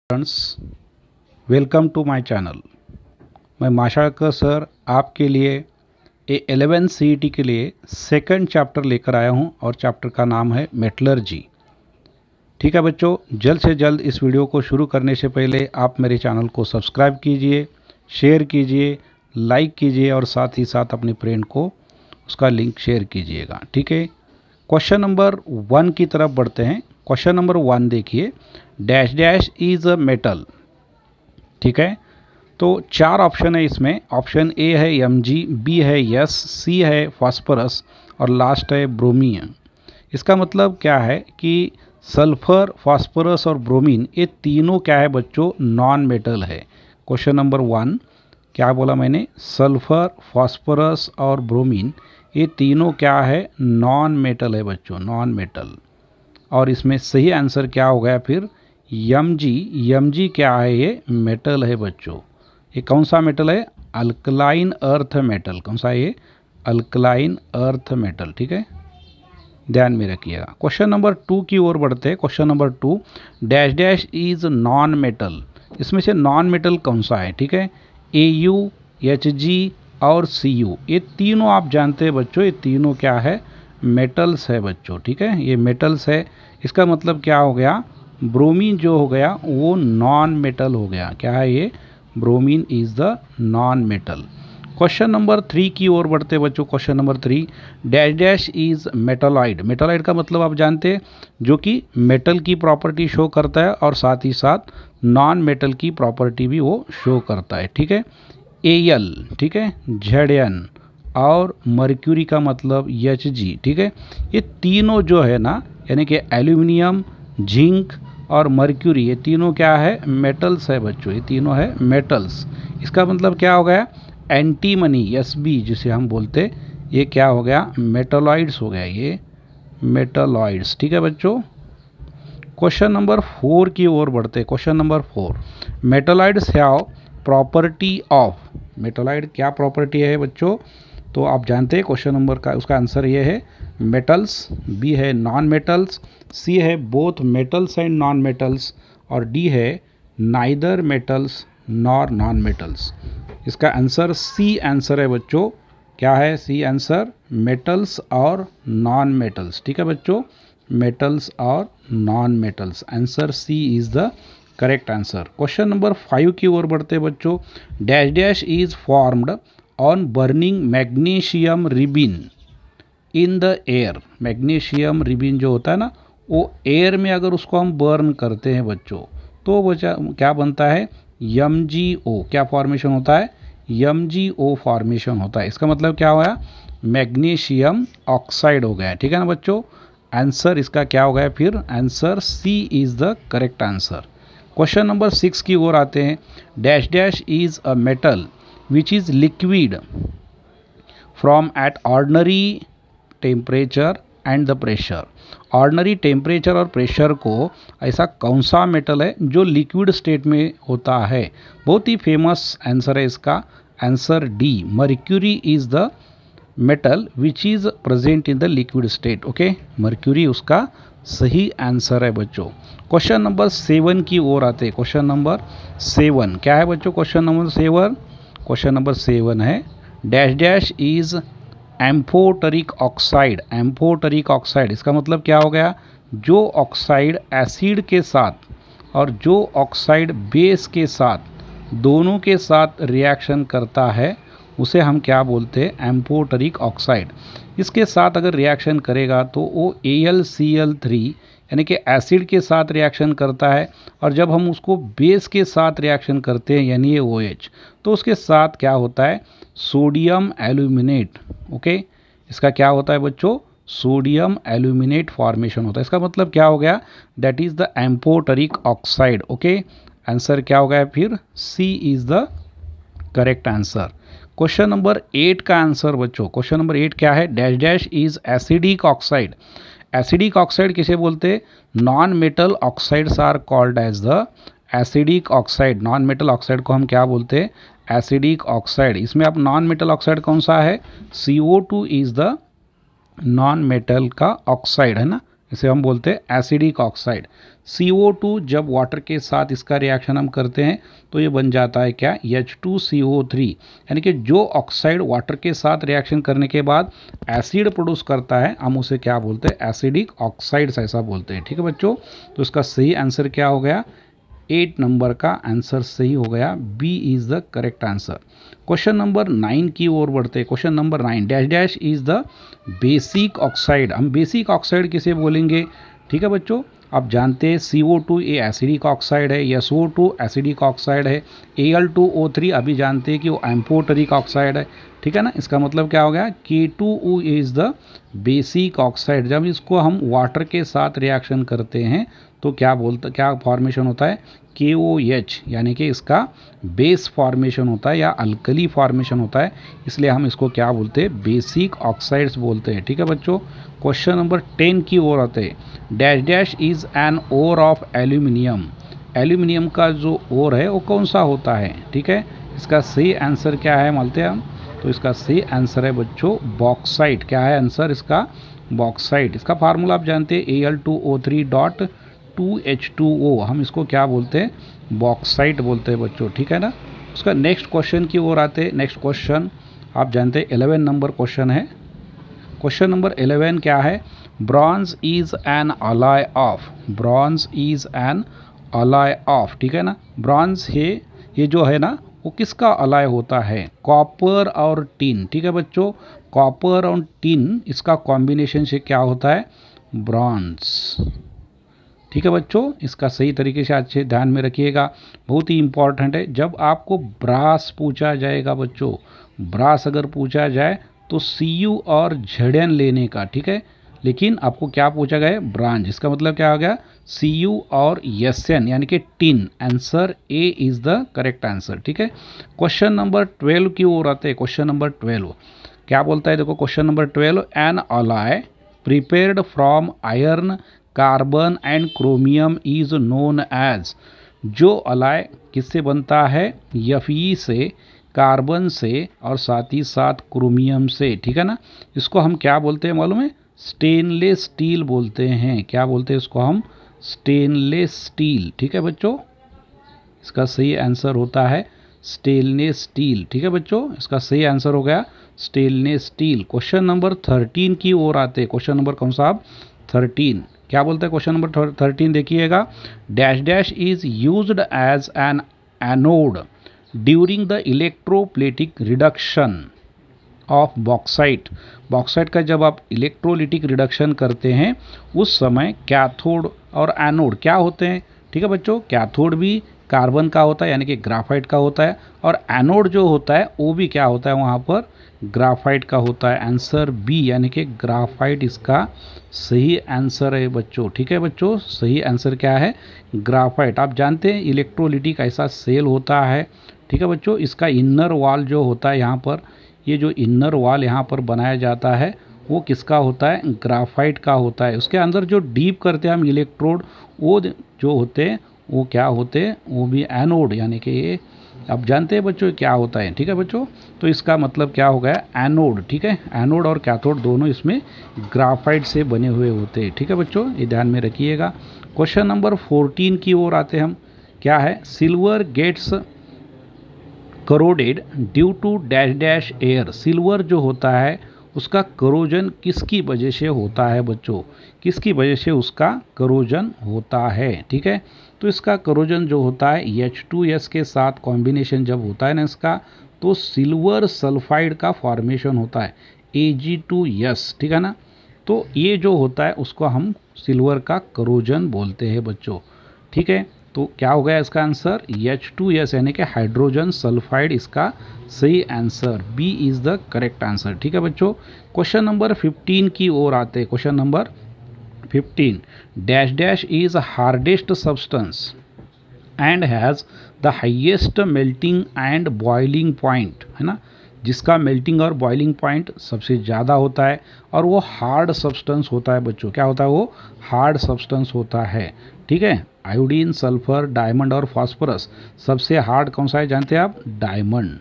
Friends, welcome to my channel. मैं माशाकर sir आपके लिए 11 CET के लिए सेकंड चैप्टर लेकर आया हूं और चैप्टर का नाम है मेटलर्जी। ठीक है बच्चों, जल्द से जल्द इस वीडियो को शुरू करने से पहले आप मेरे चैनल को सब्सक्राइब कीजिए, शेयर कीजिए, लाइक कीजिए और साथ ही साथ अपने फ्रेंड को उसका लिंक शेयर कीजिएगा। ठीक है, क्वेश्चन नंबर 1 की तरफ बढ़ते हैं। क्वेश्चन नंबर 1 देखिए, dash dash is a metal. ठीक है, तो 4 ऑप्शन है इसमें। ऑप्शन ए है Mg, बी है यस, सी है फास्फोरस और लास्ट है ब्रोमियम। इसका मतलब क्या है कि सल्फर, फास्फोरस और ब्रोमीन ये तीनों क्या है बच्चों, नॉन मेटल है। क्वेश्चन नंबर 1 क्या बोला मैंने, सल्फर, फास्फोरस और ब्रोमीन ये तीनों क्या है, नॉन मेटल है बच्चों, नॉन मेटल। और इसमें सही आंसर क्या हो गया फिर, Mg क्या है, ये मेटल है बच्चों। ये कौन सा मेटल है, अल्कलाइन अर्थ मेटल। कौन सा है ये, अल्कलाइन अर्थ मेटल। ठीक है, ध्यान में रखिएगा। क्वेश्चन नंबर 2 की ओर बढ़ते हैं। Question number 2, dash dash is non metal. इसमें से नॉन मेटल कौन सा है। ठीक है, Au, Hg और Cu ये तीनों आप जानते हैं बच्चों, ये तीनों क्या है, मेटल्स है बच्चों। ठीक है, ये मेटल्स है। इसका मतलब क्या हो गया, ब्रोमीन जो हो गया वो नॉन मेटल हो गया। क्या है ये, bromine is the non metal. Question number 3 की ओर बढ़ते बच्चों। Question number 3, dash dash is metalloid. Metalloid का मतलब आप जानते हैं, जो कि मेटल की प्रॉपर्टी शो करता है और साथ ही साथ नॉन मेटल की प्रॉपर्टी भी वो शो करता है। ठीक है, Al, ठीक है, Zn और मर्क्यूरी का मतलब Hg। ठीक है, ये तीनों जो है ना, यानी कि एल्यूमिनियम, जिंक और मर्क्यूरी ये तीनों क्या है, मेटल्स है बच्चों, ये तीनों है मेटल्स। इसका मतलब क्या हो गया, एंटीमनी Sb जिसे हम बोलते, ये क्या हो गया, मेटालॉइड्स हो गया, ये मेटालॉइड्स। ठीक है बच्चों, क्वेश्चन नंबर 4 की ओर बढ़ते। Question number 4, metalloids have property of. Metalloid क्या प्रॉपर्टी है बच्चों, तो आप जानते हैं क्वेश्चन नंबर का उसका आंसर ये है मेटल्स, बी है नॉन मेटल्स, सी है both metals and non metals और डी है neither metals nor non metals. इसका आंसर सी आंसर है बच्चों। क्या है सी आंसर, मेटल्स और नॉन मेटल्स। ठीक है बच्चों, मेटल्स और non metals, answer C is the correct answer. Question number 5 की ओर बढ़ते बच्चों। Dash dash is formed on burning magnesium ribbon in the air. Magnesium ribbon जो होता है ना, वो एयर में अगर उसको हम बर्न करते हैं बच्चों, तो बच्चा क्या बनता है, MgO। क्या फॉर्मेशन होता है, MgO फॉर्मेशन होता है। इसका मतलब क्या हुआ, मैग्नीशियम ऑक्साइड हो गया। ठीक है ना बच्चों, आंसर इसका क्या हो गया फिर, answer C is the correct answer. Question number 6 की ओर आते हैं। Dash dash is a metal which is liquid from at ordinary temperature and the pressure. Ordinary temperature और प्रेशर को ऐसा कौन सा मेटल है जो लिक्विड स्टेट में होता है। बहुत ही फेमस आंसर है इसका, answer D, mercury is the metal which is present in the liquid state. Okay, mercury उसका सही आंसर है बच्चों। क्वेश्चन नंबर 7 की ओर आते हैं। क्वेश्चन नंबर 7 क्या है बच्चों, क्वेश्चन नंबर 7, क्वेश्चन नंबर 7 है dash dash is amphoteric oxide. Amphoteric oxide इसका मतलब क्या हो गया, जो ऑक्साइड एसिड के साथ और जो ऑक्साइड बेस के साथ दोनों के साथ रिएक्शन करता है उसे हम क्या बोलते हैं, एम्फोटरिक ऑक्साइड। इसके साथ अगर रिएक्शन करेगा तो वो AlCl3 यानी कि एसिड के साथ रिएक्शन करता है, और जब हम उसको बेस के साथ रिएक्शन करते हैं यानी ये OH, तो उसके साथ क्या होता है, सोडियम एल्यूमिनेट। ओके, इसका क्या होता है बच्चों, सोडियम एल्यूमिनेट फॉर्मेशन होता है। इसका मतलब क्या हो गया, that is the amphoteric oxide. Okay, answer क्या हो गया फिर, C is the correct answer. Question number 8 का आंसर बच्चों, क्वेश्चन नंबर 8 क्या है, dash dash is acidic oxide. Acidic oxide किसे बोलते, non metal oxides are called as the acidic oxide. Non metal oxide को हम क्या बोलते हैं, एसिडिक ऑक्साइड। इसमें अब नॉन मेटल ऑक्साइड कौन सा है, CO2 is the non metal का ऑक्साइड है ना, इसे हम बोलते हैं एसिडिक ऑक्साइड। CO2 जब वाटर के साथ इसका रिएक्शन हम करते हैं तो ये बन जाता है क्या, H2CO3, यानी कि जो ऑक्साइड वाटर के साथ रिएक्शन करने के बाद एसिड प्रोड्यूस करता है हम उसे क्या बोलते हैं, एसिडिक ऑक्साइड्स ऐसा बोलते हैं। ठीक है बच्चों, तो इसका सही आंसर क्या हो गया, 8 नंबर का आंसर सही हो गया, B is the correct answer. Question number 9 की ओर बढ़ते हैं। Question number 9, dash dash is the basic oxide. हम बेसिक ऑक्साइड किसे बोलेंगे, ठीक है बच्चों, आप जानते हैं CO2 ये एसिडिक ऑक्साइड है, SO2 एसिडिक ऑक्साइड है, Al2O3 अभी जानते हैं कि वो एम्फोटेरिक ऑक्साइड है। ठीक है ना, इसका मतलब क्या हो गया, K2O is the basic oxide. जब इसको हम वाटर के साथ रिएक्शन करते हैं तो क्या फॉर्मेशन होता है, KOH, यानी कि इसका बेस फॉर्मेशन होता है या अल्कली फॉर्मेशन होता है, इसलिए हम इसको क्या बोलते हैं, बेसिक ऑक्साइड्स बोलते हैं। ठीक है बच्चों, क्वेश्चन नंबर 10 की ओर आते हैं। Dash dash is an ore of aluminium. Aluminium का जो ओर है वो कौन सा होता है, ठीक है, इसका सही आंसर क्या है मानते हैं हम, तो इसका सही आंसर है बच्चों बॉक्साइट। क्या है आंसर इसका, बॉक्साइट। इसका फार्मूला आप जानते हैं Al2O3.2H2O, हम इसको क्या बोलते हैं, बॉक्साइट बोलते हैं बच्चों। ठीक है ना, उसका नेक्स्ट क्वेश्चन की ओर आते हैं। नेक्स्ट क्वेश्चन आप जानते हैं 11 नंबर क्वेश्चन है। क्वेश्चन नंबर 11 क्या है, bronze is an alloy of. Bronze is an alloy of, ठीक है ना, ब्रॉन्ज है ये जो है ना वो किसका अलॉय होता है, कॉपर और टिन। ठीक है बच्चों, कॉपर और टिन इसका कॉम्बिनेशन से क्या होता है, ब्रॉन्ज। ठीक है बच्चों, इसका सही तरीके से अच्छे ध्यान में रखिएगा, बहुत ही इंपॉर्टेंट है। जब आपको ब्रास पूछा जाएगा बच्चों, ब्रास अगर पूछा जाए तो Cu और Zn लेने का, ठीक है, लेकिन आपको क्या पूछा गया है, ब्रांच। इसका मतलब क्या हो गया, Cu और Sn, यानी कि tin. Answer A is the correct answer. ठीक है, क्वेश्चन नंबर 12 की ओर आते हैं। क्वेश्चन नंबर 12 क्या बोलता है, देखो question number 12, an alloy prepared from iron, carbon and chromium is known as. जो अलॉय किससे बनता है, Fe से, कार्बन से और साथ ही साथ क्रोमियम से। ठीक है ना, इसको हम क्या बोलते हैं मालूम है, स्टेनलेस स्टील बोलते हैं। क्या बोलते हैं इसको हम, स्टेनलेस स्टील। ठीक है बच्चों, इसका सही आंसर होता है स्टेनलेस स्टील। ठीक है बच्चों, इसका सही आंसर हो गया स्टेनलेस स्टील। क्वेश्चन नंबर 13 की ओर आते हैं। क्वेश्चन नंबर कौन सा आप, 13 क्या बोलते हैं क्वेश्चन नंबर 13 देखिएगा, dash dash is used as an anode during the electrolytic reduction of bauxite. Bauxite का जब आप इलेक्ट्रोलिटिक रिडक्शन करते हैं उस समय कैथोड और एनोड क्या होते हैं। ठीक है बच्चों, कैथोड भी कार्बन का होता है यानी कि ग्राफाइट का होता है, और एनोड जो होता है वो भी क्या होता है वहाँ पर, ग्राफाइट का होता है। आंसर बी यानी कि ग्राफाइट इसका सही आंसर है बच्चों। ठीक है बच्चों, सही आंसर क्या है, ग्राफाइट। आप जानते हैं इलेक्ट्रोलिटिक ऐसा सेल होता है। ठीक है बच्चों, इसका इनर वॉल जो होता है यहाँ पर, ये जो इनर वॉल यहाँ पर बनाया जाता है वो किसका होता है, ग्राफाइट का होता है। उसके अंदर जो डीप करते हैं हम इलेक्ट्रोड, वो जो होते हैं वो क्या होते हैं, वो भी एनोड, यानी कि ये आप जानते हैं बच्चों क्या होता है। ठीक है बच्चों, तो इसका मतलब क्या हो गया, एनोड। ठीक है, एनोड और कैथोड दोनों इसमें ग्राफाइट से बने हुए होते हैं। ठीक है बच्चों, ये ध्यान में रखिएगा। क्वेश्चन नंबर 14 की ओर आते हैं हम। क्या है, silver gets corroded due to dash dash air. Silver जो होता है उसका करोजन किसकी वजह से होता है बच्चों, किसकी वजह से उसका करोजन होता है। ठीक है, तो इसका करोजन जो होता है H2S के साथ कॉम्बिनेशन जब होता है ना इसका, तो सिल्वर सल्फाइड का फॉर्मेशन होता है Ag2S। ठीक है ना, तो ये जो होता है उसको हम सिल्वर का करोजन बोलते हैं बच्चों। ठीक है, तो क्या हो गया इसका आंसर, H2S यानी कि हाइड्रोजन सल्फाइड इसका सही answer, B is the correct answer. ठीक है बच्चों, क्वेश्चन नंबर 15 की ओर आते हैं। Question number 15, dash dash is hardest substance and has the highest melting and boiling point, है ना, जिसका मेल्टिंग और बॉइलिंग पॉइंट सबसे ज़्यादा होता है और वो हार्ड सब्सटेंस होता है बच्चों। क्या होता है, वो हार्ड सब्सटेंस होता है। ठीक है, आयोडीन, सल्फर, डायमंड और फास्फोरस, सबसे हार्ड कौन सा है जानते हैं आप, डायमंड।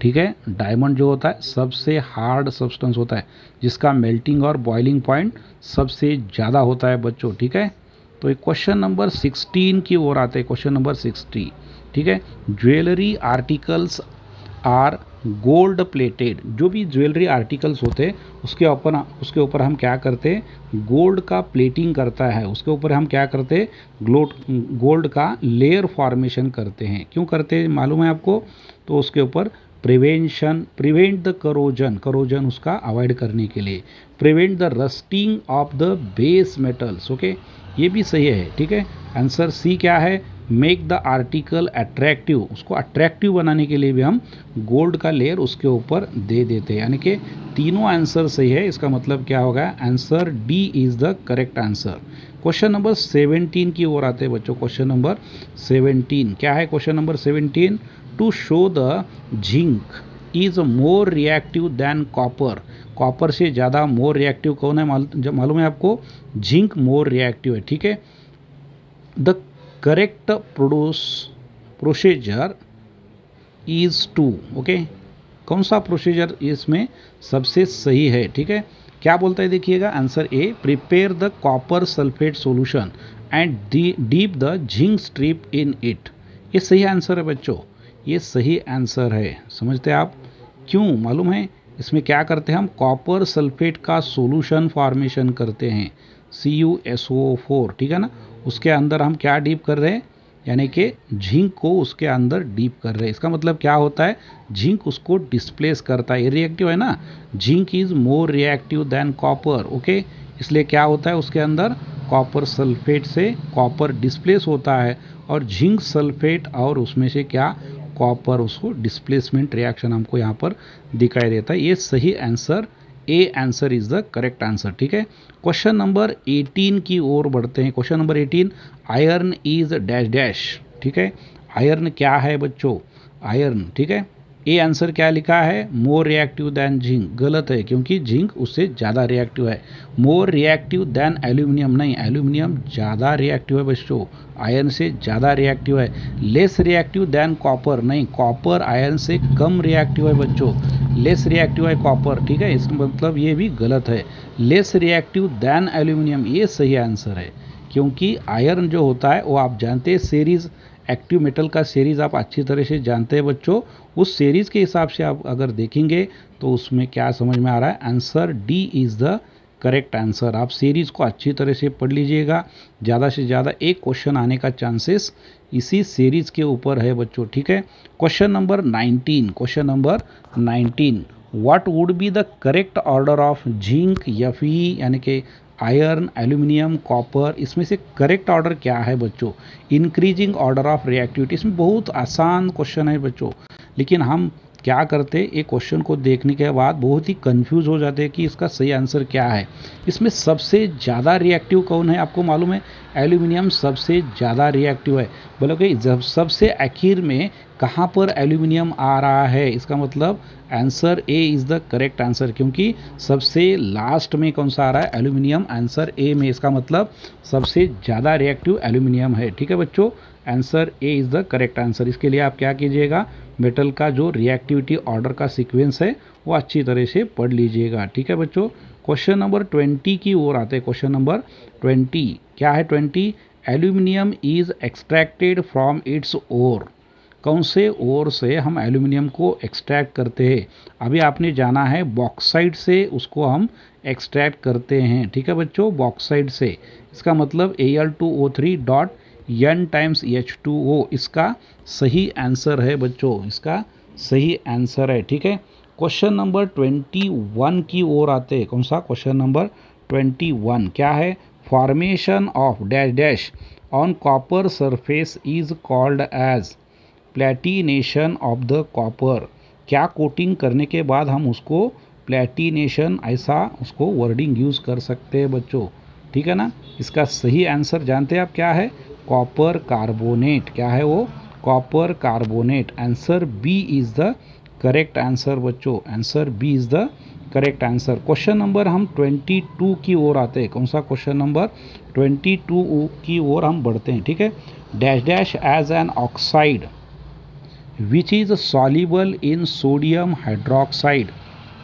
ठीक है। डायमंड जो होता है सबसे हार्ड सब्सटेंस होता है जिसका मेल्टिंग और बॉइलिंग पॉइंट सबसे ज़्यादा होता है बच्चों, ठीक है। तो एक क्वेश्चन नंबर 16 की ओर आते हैं, क्वेश्चन नंबर 60, ठीक है। Jewellery articles are gold plated, जो भी ज्वेलरी आर्टिकल्स होते हैं उसके ऊपर हम क्या करते हैं, गोल्ड का प्लेटिंग करता है, उसके ऊपर हम क्या करते हैं, गोल्ड का लेयर फॉर्मेशन करते हैं। क्यों करते हैं मालूम है आपको, तो उसके ऊपर प्रिवेंट द करोजन उसका अवॉइड करने के लिए, prevent the rusting of the base metals, okay, ये भी सही है, ठीक है। आंसर सी क्या है, मेक द आर्टिकल अट्रैक्टिव, उसको अट्रैक्टिव बनाने के लिए भी हम गोल्ड का लेयर उसके ऊपर दे देते हैं, यानी कि तीनों आंसर सही है। इसका मतलब क्या होगा, answer D is the correct answer. Question number 17 की ओर आते हैं बच्चों, क्वेश्चन नंबर 17 क्या है, question number 17, to show the zinc is more reactive than copper, copper से ज़्यादा मोर रिएक्टिव कौन है, मालूम है आपको, जिंक मोर रिएक्टिव है, ठीक है। The correct procedure is to, okay, कौन सा प्रोसीजर इसमें सबसे सही है, ठीक है। क्या बोलता है देखिएगा, answer A, prepare the copper sulphate solution and deep the zinc strip in it, ये सही आंसर है बच्चों, ये सही आंसर है। समझते हैं आप, क्यों मालूम है, इसमें क्या करते हैं हम, कॉपर सल्फेट का सॉल्यूशन फॉर्मेशन करते हैं, CuSO4, ठीक है ना, उसके अंदर हम क्या डीप कर रहे हैं, यानी कि जिंक को उसके अंदर डीप कर रहे हैं। इसका मतलब क्या होता है, जिंक उसको डिस्प्लेस करता है, ये रिएक्टिव है ना, zinc is more reactive than copper, okay, इसलिए क्या होता है उसके अंदर, कॉपर सल्फेट से कॉपर डिस्प्लेस होता है और जिंक सल्फेट और उसमें से क्या, कॉपर, उसको डिस्प्लेसमेंट रिएक्शन हमको यहाँ पर दिखाई देता है। ये सही answer, A answer is the correct answer, ठीक है। क्वेश्चन नंबर 18 की ओर बढ़ते हैं, question number 18, iron is dash dash, ठीक है। आयरन क्या है बच्चों, आयरन, ठीक है। ए आंसर क्या लिखा है, मोर रिएक्टिव दैन जिंक, गलत है क्योंकि जिंक उससे ज़्यादा रिएक्टिव है। मोर रिएक्टिव दैन एल्यूमिनियम, नहीं, एल्यूमिनियम ज़्यादा रिएक्टिव है बच्चों, आयरन से ज़्यादा रिएक्टिव है। लेस रिएक्टिव दैन कॉपर, नहीं, कॉपर आयरन से कम रिएक्टिव है बच्चों, लेस रिएक्टिव है कॉपर, ठीक है, इसका मतलब ये भी गलत है। लेस रिएक्टिव दैन एल्यूमिनियम, ये सही आंसर है, क्योंकि आयरन जो होता है वो आप जानते हैं सीरीज़, एक्टिव मेटल का सीरीज़ आप अच्छी तरह से जानते हैं बच्चों, उस सीरीज़ के हिसाब से आप अगर देखेंगे तो उसमें क्या समझ में आ रहा है, answer D is the correct answer. आप सीरीज़ को अच्छी तरह से पढ़ लीजिएगा, ज़्यादा से ज़्यादा एक क्वेश्चन आने का चांसेस इसी सीरीज़ के ऊपर है बच्चों, ठीक है। Question number 19, question number 19, what would be the correct order of zinc, Fe यानी कि आयरन, एल्यूमिनियम, कॉपर, इसमें से करेक्ट ऑर्डर क्या है बच्चों, इंक्रीजिंग ऑर्डर ऑफ रिएक्टिविटी। इसमें बहुत आसान क्वेश्चन है बच्चों, लेकिन हम क्या करते, एक क्वेश्चन को देखने के बाद बहुत ही कंफ्यूज हो जाते हैं कि इसका सही आंसर क्या है। इसमें सबसे ज़्यादा रिएक्टिव कौन है आपको मालूम है, एल्यूमिनियम सबसे ज़्यादा रिएक्टिव है। बोलो कि जब सबसे आखिर में कहाँ पर एल्यूमिनियम आ रहा है, इसका मतलब answer A is the correct answer, क्योंकि सबसे लास्ट में कौन सा आ रहा है, एल्यूमिनियम, आंसर ए में, इसका मतलब सबसे ज़्यादा रिएक्टिव एल्यूमिनियम है, ठीक है बच्चों, answer A is the correct answer. इसके लिए आप क्या कीजिएगा, मेटल का जो रिएक्टिविटी ऑर्डर का सीक्वेंस है वो अच्छी तरह से पढ़ लीजिएगा, ठीक है बच्चों। क्वेश्चन नंबर 20 की ओर आते हैं, क्वेश्चन नंबर 20 क्या है, 20, aluminium is extracted from its ore, कौन से ओर से हम एल्यूमिनियम को एक्सट्रैक्ट करते हैं, अभी आपने जाना है बॉक्साइट से उसको हम एक्सट्रैक्ट करते हैं, ठीक है बच्चों, बॉक्साइट से, इसका मतलब Al2O3 dot N times H2O, इसका सही आंसर है बच्चों, इसका सही आंसर है, ठीक है। क्वेश्चन नंबर 21 की ओर आते हैं, कौन सा, क्वेश्चन नंबर 21 क्या है, formation of dash dash on copper surface is called as patination of the copper, क्या कोटिंग करने के बाद हम उसको प्लेटिनेशन, ऐसा उसको वर्डिंग यूज़ कर सकते हैं बच्चों, ठीक है ना। इसका सही आंसर जानते हैं आप क्या है, कॉपर कार्बोनेट, क्या है वो, copper carbonate, answer B is the correct answer बच्चों, answer B is the correct answer. Question number हम 22 की ओर आते हैं, कौन सा, क्वेश्चन नंबर 22 की ओर हम बढ़ते हैं, ठीक है। Dash dash as an oxide which is soluble in sodium hydroxide.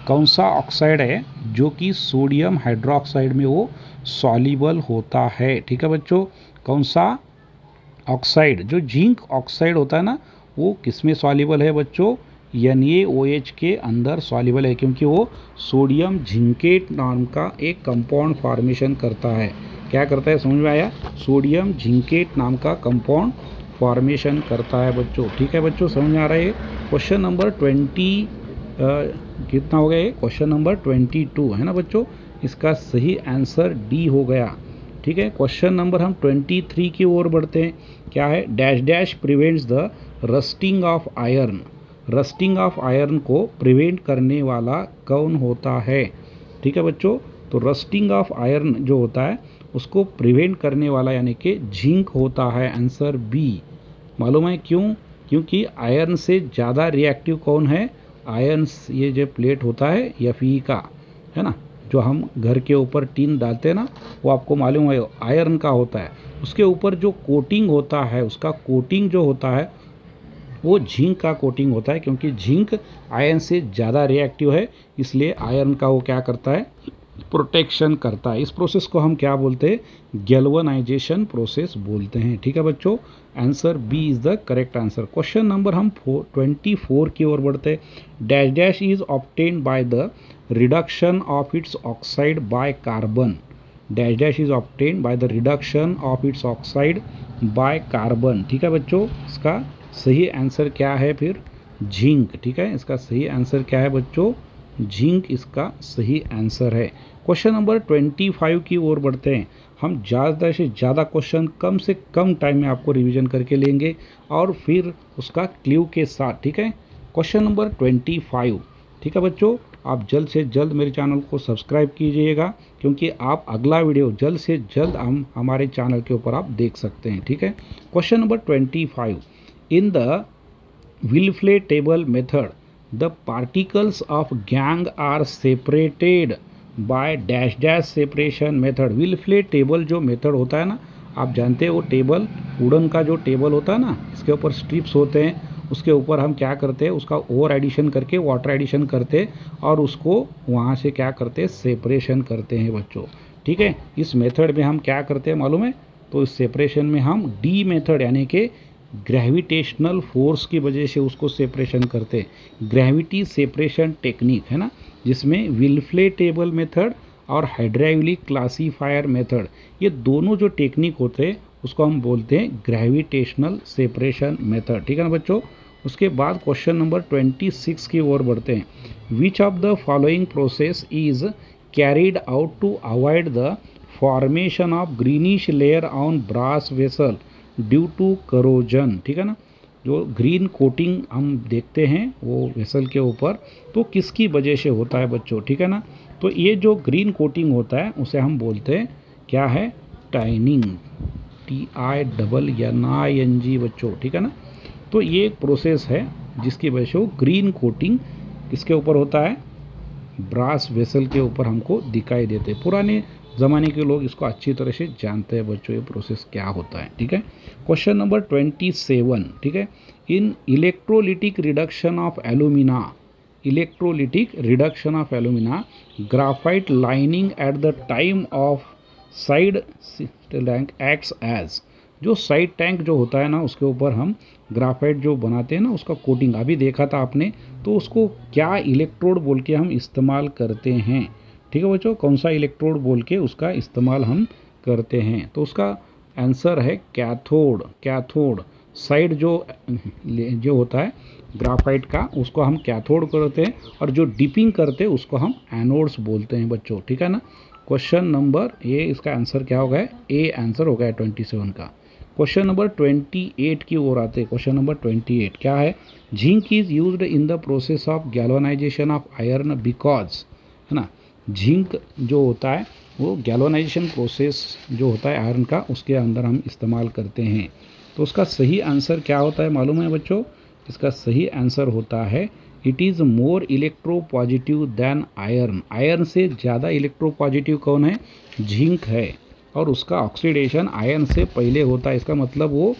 कौन सा ऑक्साइड है जो कि सोडियम हाइड्रोक्साइड में वो सॉल्युबल होता है। ठीक है बच्चों, कौन सा ऑक्साइड, जो जिंक ऑक्साइड होता है ना, वो किस में सॉल्युबल है बच्चों, NaOH के अंदर सॉल्युबल है, क्योंकि वो सोडियम जिंकेट नाम का एक कंपाउंड फॉर्मेशन करता है। क्या करता है, समझ में आया? सोडियम जिंकेट नाम का कंपाउंड फॉर्मेशन करता है बच्चों। ठीक है बच्चों, समझ में आ रहा है? क्वेश्चन नंबर 20 कितना हो गया ये? क्वेश्चन नंबर 22 है ना बच्चों। इसका सही आंसर डी हो गया। ठीक है, क्वेश्चन नंबर हम 23 की ओर बढ़ते हैं। क्या है? Dash dash prevents the rusting of iron. Rusting of iron को प्रिवेंट करने वाला कौन होता है? ठीक है बच्चों, तो रस्टिंग ऑफ आयरन जो होता है उसको प्रिवेंट करने वाला यानी कि जिंक होता है। Answer B. मालूम है क्यों? क्योंकि आयरन से ज़्यादा रिएक्टिव कौन है? आयरन, ये जो प्लेट होता है Fe का, है ना, जो हम घर के ऊपर टीन डालते हैं ना, वो आपको मालूम है आयरन का होता है। उसके ऊपर जो कोटिंग होता है, उसका कोटिंग जो होता है वो जिंक का कोटिंग होता है, क्योंकि जिंक आयरन से ज़्यादा रिएक्टिव है, इसलिए आयरन का वो क्या करता है? प्रोटेक्शन करता है। इस प्रोसेस को हम क्या बोलते हैं? गैल्वेनाइजेशन प्रोसेस बोलते हैं। ठीक है बच्चों, answer B is the correct answer. Question number हम 24 की ओर बढ़ते हैं। Dash dash is obtained by the reduction of its oxide by carbon. Dash dash is obtained by the reduction of its oxide by carbon. ठीक है बच्चों, इसका सही आंसर क्या है फिर? जिंक। ठीक है, इसका सही आंसर क्या है बच्चों? जिंक इसका सही आंसर है। क्वेश्चन नंबर 25 की ओर बढ़ते हैं। हम ज़्यादा से ज़्यादा क्वेश्चन कम से कम टाइम में आपको रिवीजन करके लेंगे और फिर उसका क्ल्यू के साथ। ठीक है, क्वेश्चन नंबर 25। ठीक है बच्चों, आप जल्द से जल्द मेरे चैनल को सब्सक्राइब कीजिएगा, क्योंकि आप अगला वीडियो जल्द से जल्द हम हमारे चैनल के ऊपर आप देख सकते हैं। ठीक है, question number 25। In the Wolfram method, the particles of gang are separated by dash dash separation method। Wolfram table जो मेथड होता है ना, आप जानते हैं वो टेबल, वुडन का जो टेबल होता है ना, इसके ऊपर स्ट्रिप्स होते हैं, उसके ऊपर हम क्या करते हैं? उसका ओवर एडिशन करके वाटर एडिशन करते हैं और उसको वहाँ से क्या करते हैं? सेपरेशन करते हैं बच्चों। ठीक है, इस मेथड में हम क्या करते हैं मालूम है? तो इस सेपरेशन में हम डी मेथड यानी कि ग्रेविटेशनल फोर्स की वजह से उसको सेपरेशन करते हैं। ग्रेविटी सेपरेशन टेक्निक है ना, जिसमें विल्फ्ले टेबल मेथड और हाइड्रोलिक क्लासीफायर मेथड, ये दोनों जो टेक्निक होते हैं उसको हम बोलते हैं ग्रेविटेशनल सेपरेशन मेथड। ठीक है ना बच्चों। उसके बाद क्वेश्चन नंबर 26 की ओर बढ़ते हैं। Which of the following process is carried out to avoid the formation of greenish layer on brass vessel due to corrosion. ठीक है ना, जो ग्रीन कोटिंग हम देखते हैं वो वेसल के ऊपर, तो किसकी वजह से होता है बच्चों? ठीक है ना, तो ये जो ग्रीन कोटिंग होता है उसे हम बोलते हैं क्या है? टाइनिंग। TINNING बच्चों। ठीक है ना, तो ये एक प्रोसेस है जिसकी वजह से वो ग्रीन कोटिंग किसके ऊपर होता है? ब्रास वेसल के ऊपर हमको दिखाई देते हैं। पुराने ज़माने के लोग इसको अच्छी तरह से जानते हैं बच्चों, ये प्रोसेस क्या होता है। ठीक है, क्वेश्चन नंबर 27। ठीक है, in electrolytic reduction of alumina, electrolytic reduction of alumina, graphite lining at the time of side tank acts as. जो साइड टैंक जो होता है ना, उसके ऊपर हम ग्राफाइट जो बनाते हैं ना, उसका कोटिंग अभी देखा था आपने, तो उसको क्या इलेक्ट्रोड बोल के हम इस्तेमाल करते हैं? ठीक है बच्चों, कौन सा इलेक्ट्रोड बोल के उसका इस्तेमाल हम करते हैं? तो उसका आंसर है कैथोड। कैथोड साइड जो होता है ग्राफाइट का, उसको हम कैथोड करते हैं, और जो डिपिंग करते हैं उसको हम एनोड्स बोलते हैं बच्चों। ठीक है ना, क्वेश्चन नंबर ए, इसका आंसर क्या होगा? ए आंसर होगा 27 का। क्वेश्चन नंबर 28 की ओर आते हैं। क्वेश्चन नंबर 28 क्या है? Zinc is used in the process of galvanisation of iron because, है ना, जिंक जो होता है वो गैल्वेनाइजेशन प्रोसेस जो होता है आयरन का, उसके अंदर हम इस्तेमाल करते हैं। तो उसका सही आंसर क्या होता है मालूम है बच्चों? इसका सही आंसर होता है it is more electropositive than iron. Iron से ज़्यादा इलेक्ट्रो पॉजिटिव कौन है? जिंक है, और उसका ऑक्सीडेशन आयरन से पहले होता है। इसका मतलब वो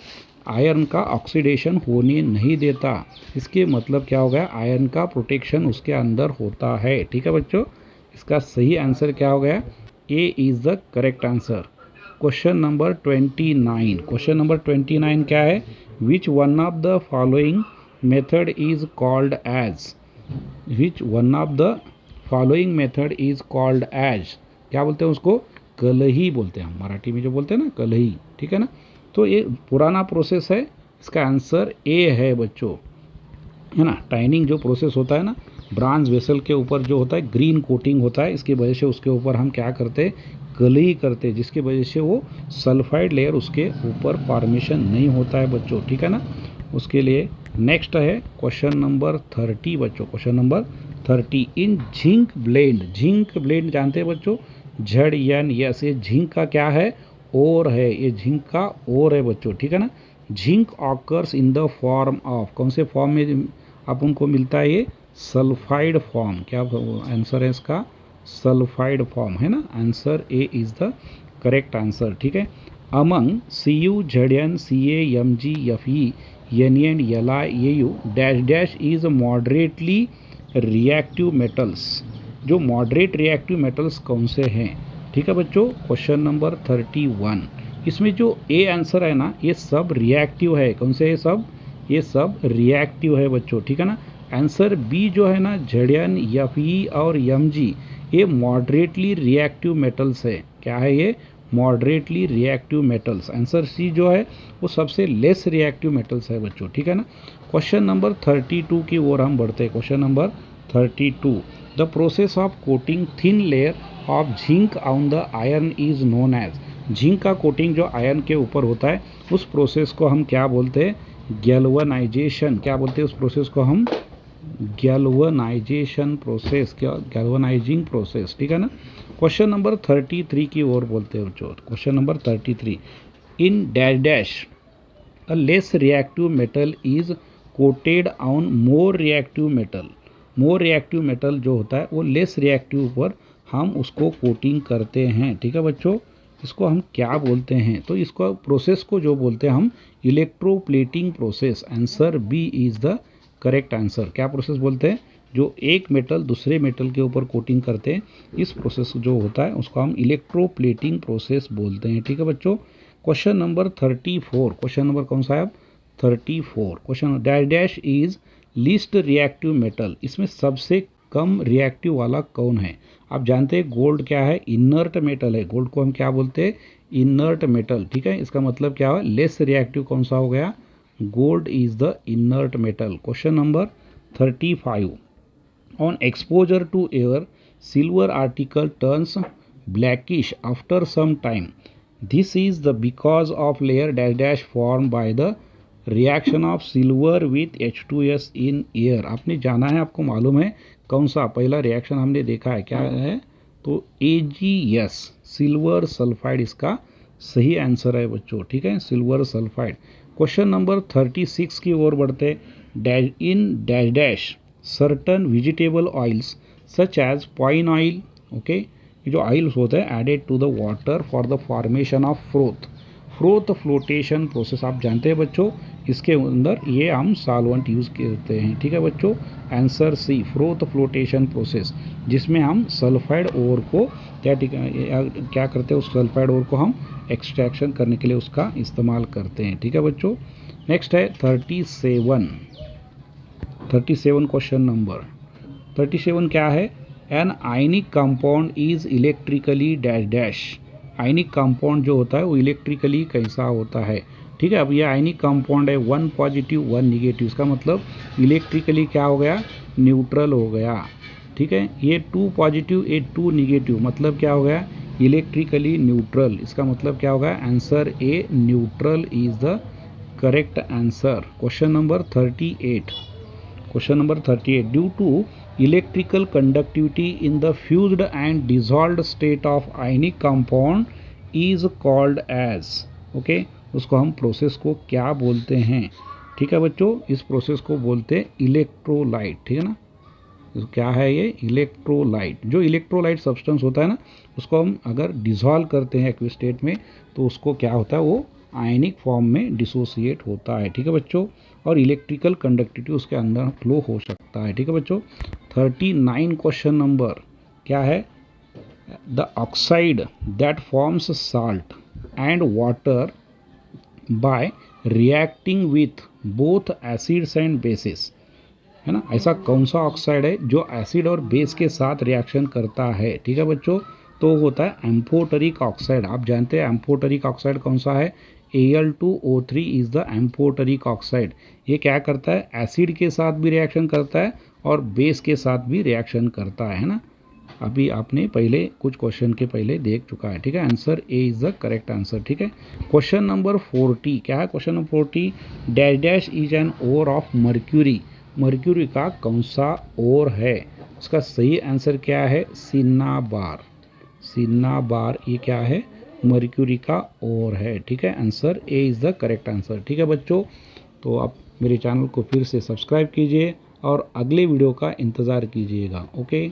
आयरन का ऑक्सीडेशन होने नहीं देता। इसके मतलब क्या हो गया, आयरन का प्रोटेक्शन उसके अंदर होता है। ठीक है बच्चों, इसका सही आंसर क्या हो गया, A is the correct answer. Question number 29, question number 29 क्या है, which one of the following method is called as, which one of the following method is called as, क्या बोलते हैं उसको, कलही बोलते हैं हम मराठी में जो बोलते हैं ना, कलही। ठीक है ना, तो ये पुराना प्रोसेस है, इसका आंसर ए है बच्चों, है ना। टाइनिंग जो प्रोसेस होता है ना, ब्रॉन्ज वेसल के ऊपर जो होता है ग्रीन कोटिंग होता है, इसकी वजह से उसके ऊपर हम क्या करते हैं, कलही करते हैं, जिसकी वजह से वो सल्फाइड लेयर उसके ऊपर फॉर्मेशन नहीं होता है बच्चों। ठीक है ना, उसके लिए नेक्स्ट है क्वेश्चन नंबर 30 बच्चों, क्वेश्चन नंबर 30, इन झिंक ब्लेंड, झिंक ब्लेंड जानते हैं बच्चों, झड़ एन यस, ये झिंक का क्या है, ओर है, ये झिंक का ओर है बच्चों। ठीक है ना, zinc occurs in the form of, कौन से फॉर्म में अपन को मिलता है ये, सल्फाइड फॉर्म, क्या आंसर है इसका, सल्फाइड फॉर्म, है ना, answer A is the correct answer. ठीक है, among Cu Zn Ca Mg Fe N Li Au dash dash is moderately reactive metals, जो मॉडरेट रिएक्टिव मेटल्स कौन से हैं। ठीक है बच्चों, क्वेश्चन नंबर 31, इसमें जो ए आंसर है ना, ये सब रिएक्टिव है, कौन से है सब, ये सब रिएक्टिव है बच्चों। ठीक है ना, आंसर बी जो है ना, Zn Fe और Mg, ये मॉडरेटली रिएक्टिव मेटल्स है, क्या है ये, moderately reactive metals. Answer C जो है वो सबसे लेस रिएक्टिव मेटल्स है बच्चों। ठीक है ना, क्वेश्चन नंबर 32 की ओर हम बढ़ते हैं, question number 32, the process of coating thin layer of zinc on the iron is known as, zinc का कोटिंग जो आयरन के ऊपर होता है उस प्रोसेस को हम क्या बोलते हैं, गैल्वनाइजेशन, क्या बोलते हैं उस प्रोसेस को हम, गैल्वनाइजेशन प्रोसेस, क्या गैल्वनाइजिंग प्रोसेस। ठीक है ना, क्वेश्चन नंबर 33 की ओर बोलते हैं बच्चों, question number 33, in dash dash a less reactive metal is coated on more reactive metal, more reactive metal जो होता है वो लेस रिएक्टिव पर हम उसको कोटिंग करते हैं। ठीक है बच्चों, इसको हम क्या बोलते हैं, तो इसको प्रोसेस को जो बोलते हैं हम electroplating process, answer B is the correct answer. क्या प्रोसेस बोलते हैं, जो एक मेटल दूसरे मेटल के ऊपर कोटिंग करते हैं, इस प्रोसेस जो होता है उसको हम इलेक्ट्रोप्लेटिंग प्रोसेस बोलते हैं। ठीक है बच्चों, क्वेश्चन नंबर 34, क्वेश्चन नंबर कौन सा है, 34, question dash dash is least reactive metal, इसमें सबसे कम रिएक्टिव वाला कौन है। आप जानते हैं गोल्ड क्या है, इनर्ट मेटल है, गोल्ड को हम क्या बोलते हैं, इनर्ट मेटल। ठीक है, इसका मतलब क्या है, लेस रिएक्टिव कौन सा हो गया, gold is the inert metal. Question number 35, on exposure to air silver article turns blackish after some time, this is the because of layer dash dash formed by the reaction of silver with H2S in air। आपने जाना है, आपको मालूम है कौन सा पहला reaction हमने देखा है, क्या है, तो AgS, सिल्वर सल्फाइड इसका सही आंसर है बच्चों। ठीक है, सिल्वर सल्फाइड। क्वेश्चन नंबर 36 की ओर बढ़ते, dash in dash dash certain vegetable oils such as palm oil, okay, ये जो ऑयल्स होते हैं added to the water for the formation of froth, froth flotation process आप जानते हैं बच्चों, इसके अंदर ये हम सॉल्वेंट यूज़ करते हैं। ठीक है बच्चों, answer C, froth flotation process, जिसमें हम सल्फाइड ओर को क्या करते हैं, उस सल्फाइड ओर को हम एक्सट्रैक्शन करने के लिए उसका इस्तेमाल करते हैं। ठीक है बच्चों, नेक्स्ट है 37 क्वेश्चन नंबर 37 क्या है, an ionic compound is electrically dash dash, ionic compound जो होता है वो इलेक्ट्रिकली कैसा होता है। ठीक है, अब ये आयनिक कंपाउंड है, 1 पॉजिटिव 1 निगेटिव, इसका मतलब इलेक्ट्रिकली क्या हो गया, न्यूट्रल हो गया। ठीक है, ये 2 पॉजिटिव ये 2 निगेटिव, मतलब क्या हो गया, इलेक्ट्रिकली न्यूट्रल, इसका मतलब क्या होगा, answer A neutral is the correct answer. Question number 38, question number 38, due to electrical conductivity in the fused and dissolved state of ionic compound is called as, okay, उसको हम प्रोसेस को क्या बोलते हैं। ठीक है बच्चों, इस प्रोसेस को बोलते हैं इलेक्ट्रोलाइट। ठीक है ना, तो क्या है ये, इलेक्ट्रोलाइट। जो इलेक्ट्रोलाइट सब्सटेंस होता है ना, उसको हम अगर डिजॉल्व करते हैं एक्विस स्टेट में, तो उसको क्या होता है, वो आयनिक फॉर्म में डिसोसिएट होता है, ठीक है बच्चों। और इलेक्ट्रिकल कंडक्टिविटी उसके अंदर फ्लो हो सकता है, ठीक है बच्चों। 39 क्वेश्चन नंबर क्या है, the oxide that forms salt and water bye reacting with both acids and bases, है ना। ऐसा कौन सा ऑक्साइड है जो एसिड और बेस के साथ रिएक्शन करता है, ठीक है बच्चों। तो होता है एम्फोटरिक ऑक्साइड। आप जानते हैं एम्फोटरिक ऑक्साइड कौन सा है, Al2O3 is the amphoteric oxide. ये क्या करता है, एसिड के साथ भी रिएक्शन करता है और बेस के साथ भी रिएक्शन करता है ना। अभी आपने पहले कुछ क्वेश्चन के पहले देख चुका है, ठीक है। Answer A is the correct answer, ठीक है। क्वेश्चन नंबर 40 क्या है, question number 40, dash dash is an ore of mercury. Mercury का कौन सा ओर है, उसका सही आंसर क्या है, सिन्नाबार। सिन्नाबार ये क्या है, मर्क्यूरी का ओर है, ठीक है। Answer A is the correct answer, ठीक है बच्चों। तो आप मेरे चैनल को फिर से सब्सक्राइब कीजिए और अगले वीडियो का इंतज़ार कीजिएगा, ओके।